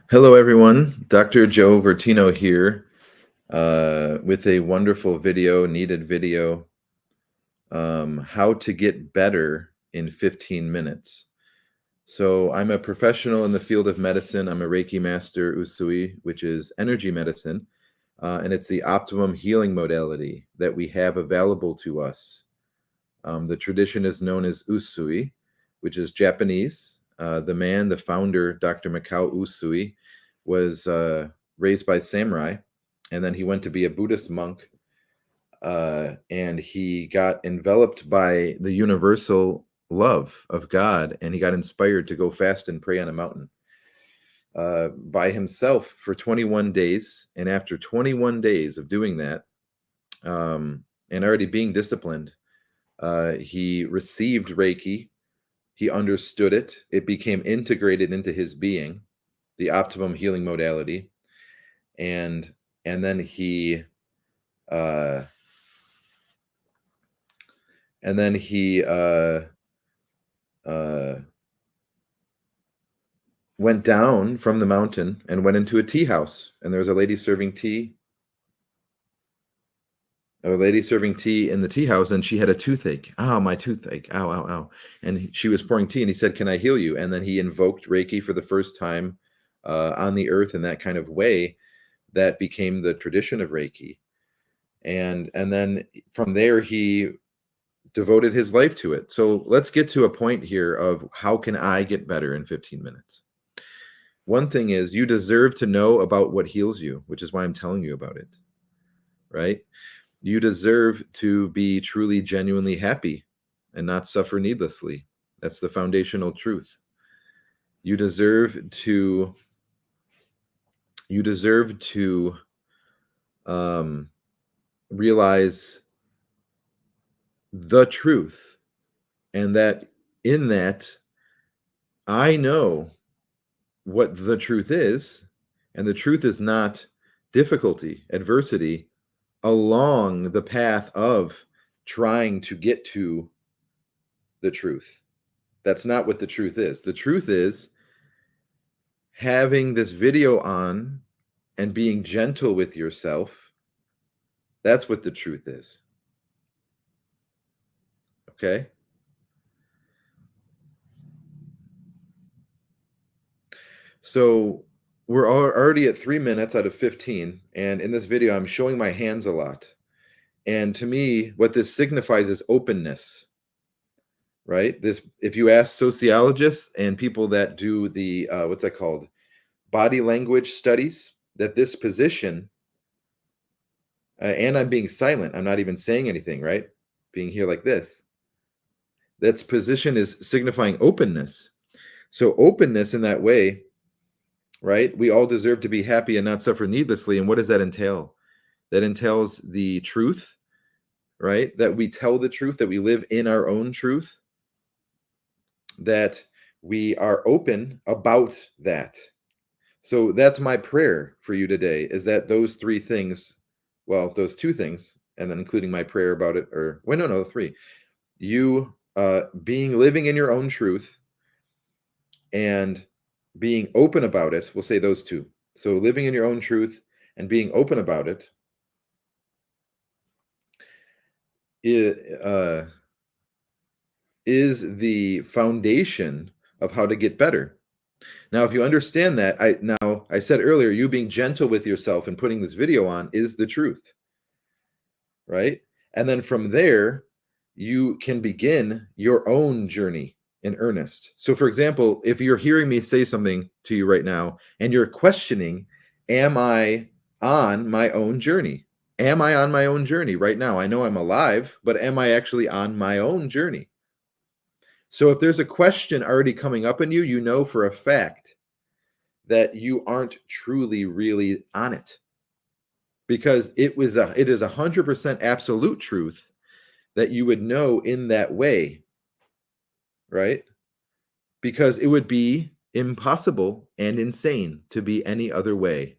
Hello, everyone. Dr. Joe Vertino here with a wonderful video, needed video, how to get better in 15 minutes. So I'm a professional in the field of medicine. I'm a Reiki master, Usui, which is energy medicine, and it's the optimum healing modality that we have available to us. The tradition is known as Usui, which is Japanese. The founder, Dr. Mikao Usui, was raised by samurai, and then he went to be a Buddhist monk, and he got enveloped by the universal love of God, and he got inspired to go fast and pray on a mountain by himself for 21 days. And after 21 days of doing that, and already being disciplined, he received Reiki. He understood it. It became integrated into his being, the optimum healing modality, and then he uh, and then he uh, went down from the mountain and went into a tea house, and there was a lady serving tea. A lady serving tea in the tea house, and she had a toothache. Oh, my toothache! Ow, ow, ow! And she was pouring tea, and he said, "Can I heal you?" And then he invoked Reiki for the first time on the earth in that kind of way. That became the tradition of Reiki, and then from there he devoted his life to it. So let's get to a point here of how can I get better in 15 minutes. One thing is you deserve to know about what heals you, which is why I'm telling you about it, right? You deserve to be truly, genuinely happy and not suffer needlessly. That's the foundational truth. You deserve to um, realize the truth, and that in that I know what the truth is, and the truth is not difficulty, adversity along the path of trying to get to the truth. That's not what the truth is. The truth is having this video on and being gentle with yourself. That's what the truth is. Okay? So we're already at 3 minutes out of 15. And in this video, I'm showing my hands a lot. And to me, what this signifies is openness, right? This, if you ask sociologists and people that do the, what's that called? Body language studies, that this position, and I'm being silent, I'm not even saying anything, right? Being here like this. That's position is signifying openness. So openness in that way, right? We all deserve to be happy and not suffer needlessly. And what does that entail? That entails the truth, right? That we tell the truth, that we live in our own truth, that we are open about that. So that's my prayer for you today, is that those three things, well, those two things, and then including my prayer about it, or wait, no, three. You living in your own truth and being open about it. We'll say those two. So living in your own truth and being open about it is the foundation of how to get better. Now, if you understand that, I said earlier, you being gentle with yourself and putting this video on is the truth, right? And then from there, you can begin your own journey in earnest. So, for example, if you're hearing me say something to you right now and you're questioning, am I on my own journey? Am I on my own journey right now? I know I'm alive, but am I actually on my own journey? So if there's a question already coming up in you, you know for a fact that you aren't truly, really on it, because it is 100% absolute truth that you would know in that way, right? Because it would be impossible and insane to be any other way,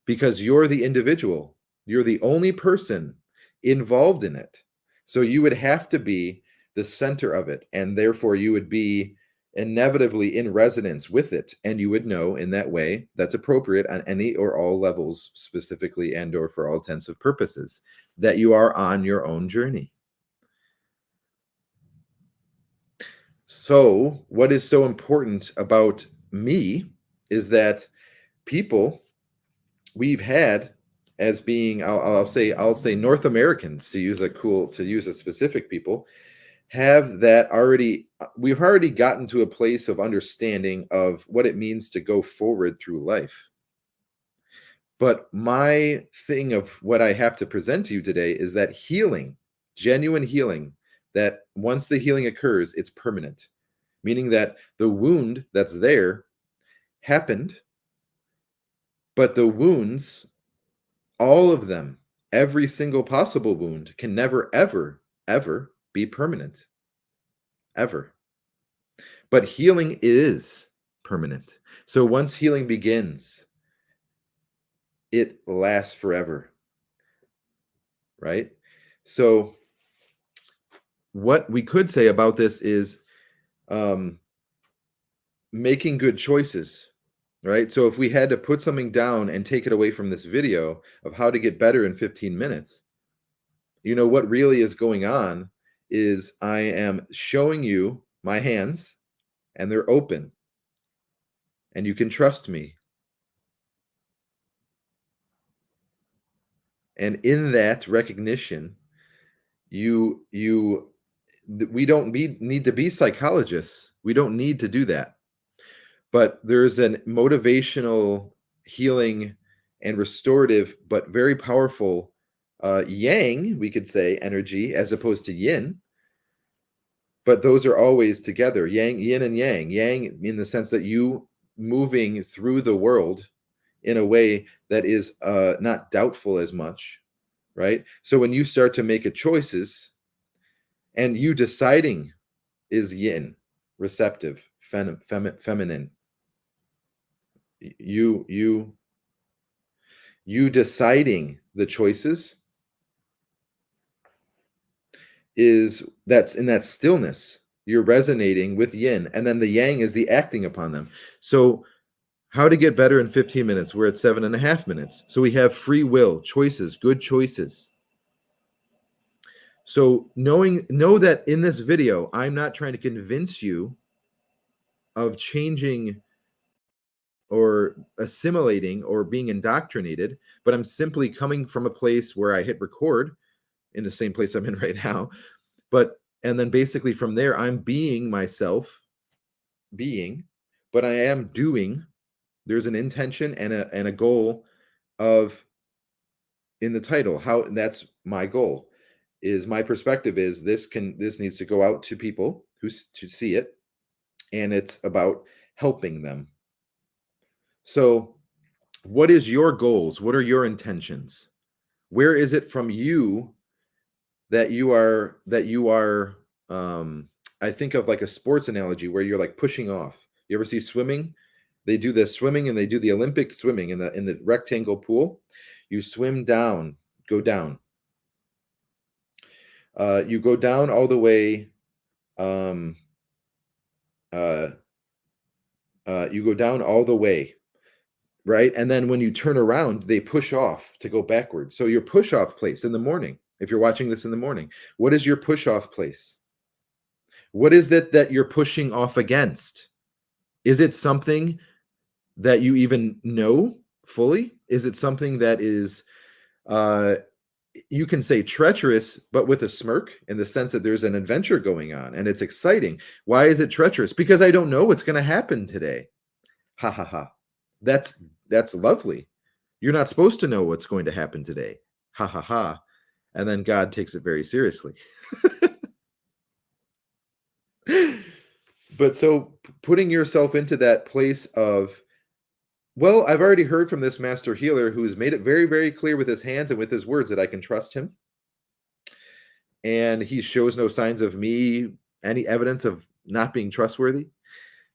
because you're the individual, you're the only person involved in it. So you would have to be the center of it, and therefore you would be inevitably in resonance with it, and you would know in that way that's appropriate on any or all levels, specifically and or for all intents and purposes, that you are on your own journey. So what is so important about me is that people we've had as being, I'll say North Americans, to use a specific people, have that already. We've already gotten to a place of understanding of what it means to go forward through life. But my thing of what I have to present to you today is that healing, genuine healing, that once the healing occurs, it's permanent, meaning that the wound that's there happened, but the wounds, all of them, every single possible wound, can never, ever, ever be permanent. Ever. But healing is permanent. So once healing begins, it lasts forever. Right? So what we could say about this is making good choices. Right? So if we had to put something down and take it away from this video of how to get better in 15 minutes, what really is going on is I am showing you my hands and they're open and you can trust me. And in that recognition, we don't need to be psychologists. We don't need to do that. But there's an motivational, healing, and restorative, but very powerful yang, we could say, energy as opposed to yin. But those are always together, yin and yang. Yang in the sense that you moving through the world in a way that is not doubtful as much, right? So when you start to make a choices, and you deciding is yin, receptive, feminine. You deciding the choices that's in that stillness. You're resonating with yin, and then the yang is the acting upon them. So how to get better in 15 minutes? We're at 7.5 minutes. So we have free will, choices, good choices. So know that in this video, I'm not trying to convince you of changing or assimilating or being indoctrinated, but I'm simply coming from a place where I hit record in the same place I'm in right now. And then basically from there, I'm being myself, but I am doing. There's an intention and a goal of in the title. How that's my goal. Is my perspective is this needs to go out to people to see it, and it's about helping them. So what is your goals? What are your intentions? Where is it from you that you are I think of like a sports analogy where you're like pushing off. You ever see swimming? They do the swimming and they do the Olympic swimming in the rectangle pool. You swim down, go down. You go down all the way. You go down all the way, right? And then when you turn around, they push off to go backwards. So your push off place in the morning, if you're watching this in the morning, what is your push off place? What is it that you're pushing off against? Is it something that you even know fully? Is it something that is, you can say treacherous, but with a smirk in the sense that there's an adventure going on and it's exciting? Why is it treacherous? Because I don't know what's going to happen today. Ha ha ha. That's lovely. You're not supposed to know what's going to happen today. Ha ha ha. And then God takes it very seriously. But so putting yourself into that place of, well, I've already heard from this master healer who's made it very, very clear with his hands and with his words that I can trust him. And he shows no signs of me, any evidence of not being trustworthy.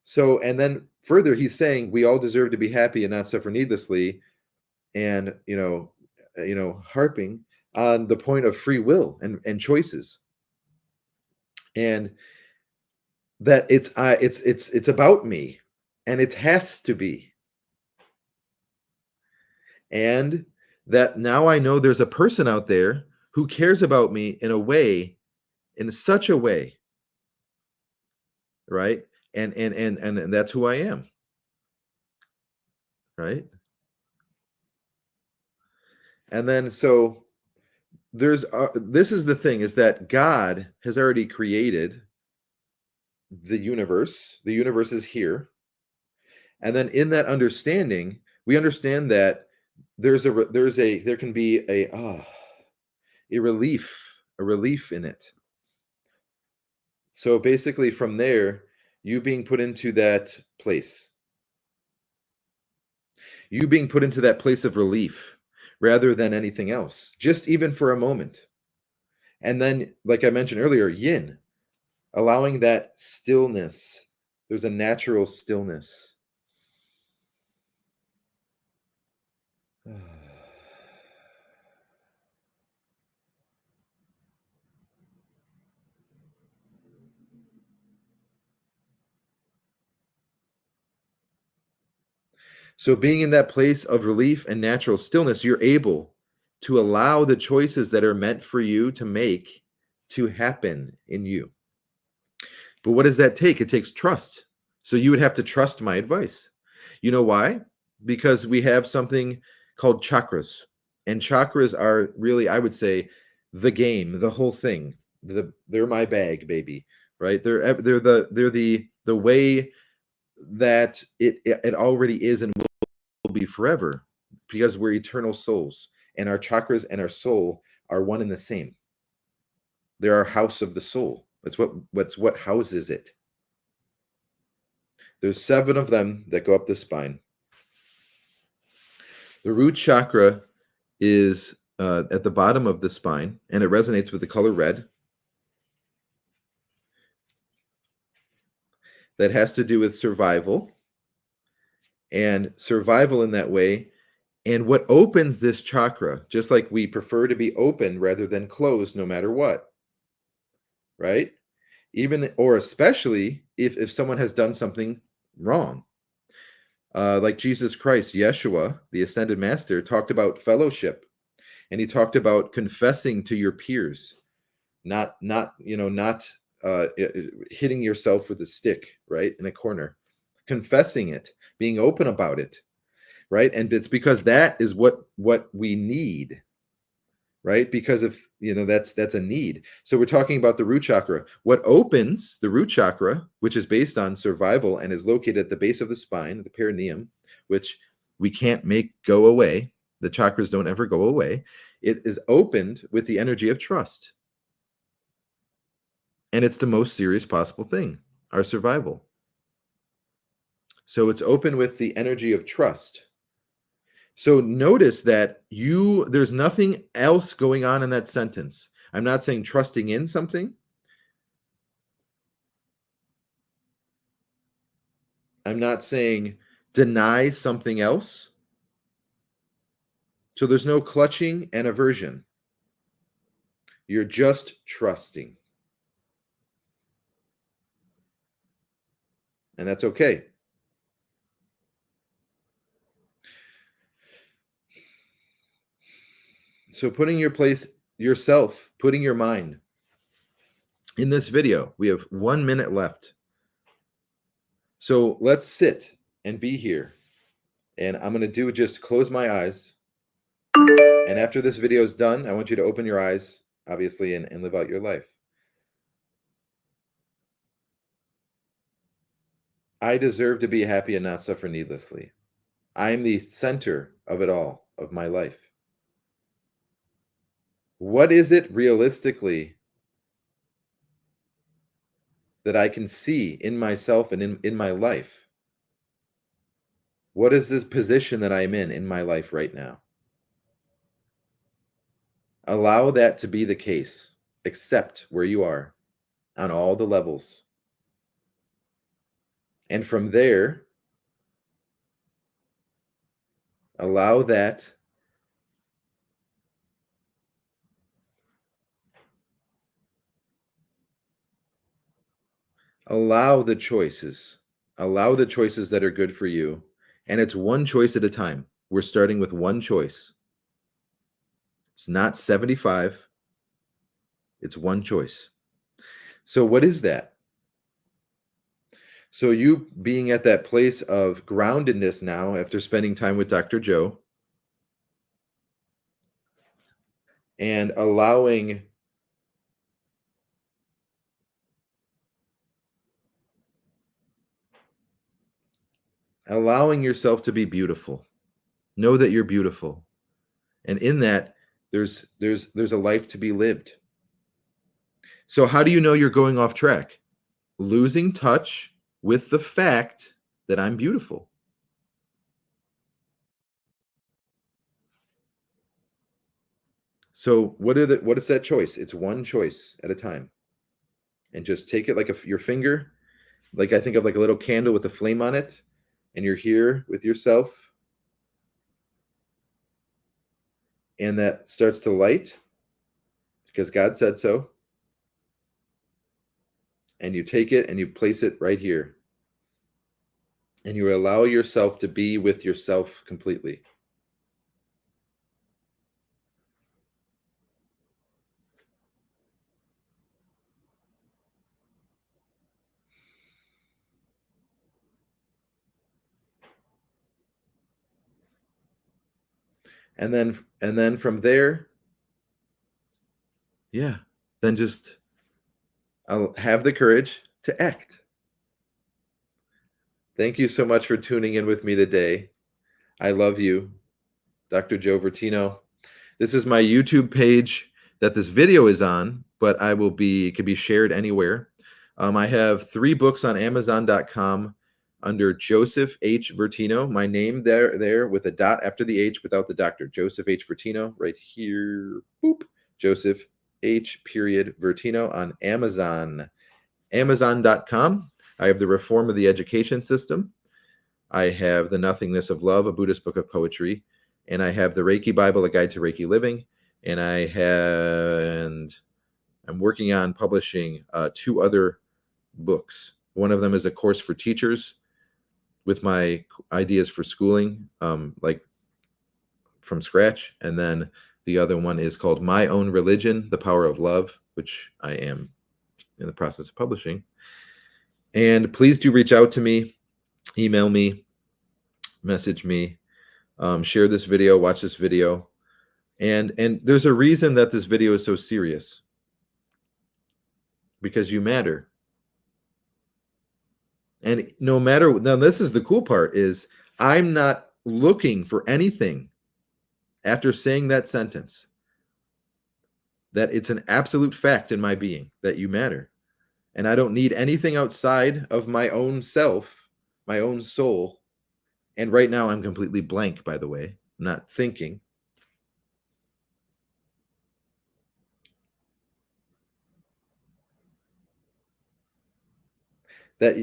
So, and then further, he's saying we all deserve to be happy and not suffer needlessly. And, harping on the point of free will and choices. And that it's about me, and it has to be. And that now I know there's a person out there who cares about me in a way, in such a way, right? And that's who I am, right? And then so there's this is the thing, is that God has already created the universe. The universe is here. And then in that understanding, we understand that there can be a relief in it. So basically from there, you being put into that place, you being put into that place of relief rather than anything else, just even for a moment. And then, like I mentioned earlier, yin, allowing that stillness. There's a natural stillness. So, being in that place of relief and natural stillness, you're able to allow the choices that are meant for you to make to happen in you. But what does that take? It takes trust. So, you would have to trust my advice. You know why? Because we have something called chakras. And chakras are really, I would say, the game, the whole thing. They're my bag, baby, right? They're the way that it already is and will be forever, because we're eternal souls, and our chakras and our soul are one and the same. They're our house of the soul. That's what houses it. There's 7 of them that go up the spine. The root chakra is at the bottom of the spine, and it resonates with the color red. That has to do with survival, and survival in that way. And what opens this chakra, just like we prefer to be open rather than closed no matter what, right? Even or especially if someone has done something wrong. Like Jesus Christ, Yeshua, the ascended master, talked about fellowship, and he talked about confessing to your peers, not hitting yourself with a stick, right, in a corner, confessing it, being open about it, right? And it's because that is what we need, right? Because if that's a need. So we're talking about the root chakra. What opens the root chakra, which is based on survival and is located at the base of the spine, the perineum, which we can't make go away. The chakras don't ever go away. It is opened with the energy of trust. And it's the most serious possible thing, our survival. So it's open with the energy of trust. So notice that there's nothing else going on in that sentence. I'm not saying trusting in something. I'm not saying deny something else. So there's no clutching and aversion. You're just trusting. And that's okay. So putting yourself, putting your mind in this video, we have 1 minute left. So let's sit and be here. And I'm going to just close my eyes. And after this video is done, I want you to open your eyes, obviously, and live out your life. I deserve to be happy and not suffer needlessly. I am the center of it all, of my life. What is it realistically that I can see in myself and in my life? What is this position that I'm in my life right now? Allow that to be the case. Accept where you are on all the levels. And from there, allow Allow the choices. Allow the choices that are good for you. And it's one choice at a time. We're starting with one choice. It's not 75. It's one choice. So what is that? So you being at that place of groundedness now after spending time with Dr. Joe and allowing yourself to be beautiful. Know that you're beautiful. And in that there's a life to be lived. So how do you know you're going off track? Losing touch with the fact that I'm beautiful. So what is that choice? It's one choice at a time. And just take it like your finger, like I think of like a little candle with a flame on it, and you're here with yourself, and that starts to light because God said so. And you take it and you place it right here. And you allow yourself to be with yourself completely. And then from there, yeah, then just I'll have the courage to act. Thank you so much for tuning in with me today. I love you, Dr. Joe Vertino. This is my YouTube page that this video is on, but it can be shared anywhere. I have 3 books on Amazon.com under Joseph H. Vertino. My name there with a dot after the H without the doctor. Joseph H. Vertino right here. Boop. Joseph H. Vertino on Amazon. Amazon.com. I have The Reform of the Education System. I have The Nothingness of Love, a Buddhist book of poetry. And I have the Reiki Bible, a guide to Reiki living. And I'm working on publishing 2 other books. One of them is a course for teachers with my ideas for schooling, like from scratch. And then the other one is called My Own Religion, The Power of Love, which I am in the process of publishing. And please do reach out to me, email me, message me, share this video, watch this video. And there's a reason that this video is so serious. Because you matter. And no matter, now this is the cool part, is I'm not looking for anything after saying that sentence, that it's an absolute fact in my being that you matter. And I don't need anything outside of my own self, my own soul. And right now I'm completely blank, by the way. I'm not thinking.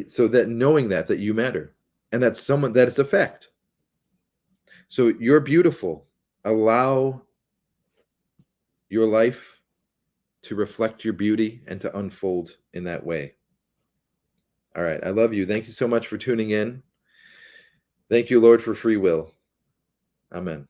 So that knowing that you matter, and that it's a fact. So you're beautiful. Allow your life to reflect your beauty and to unfold in that way. All right. I love you. Thank you so much for tuning in. Thank you, Lord, for free will. Amen.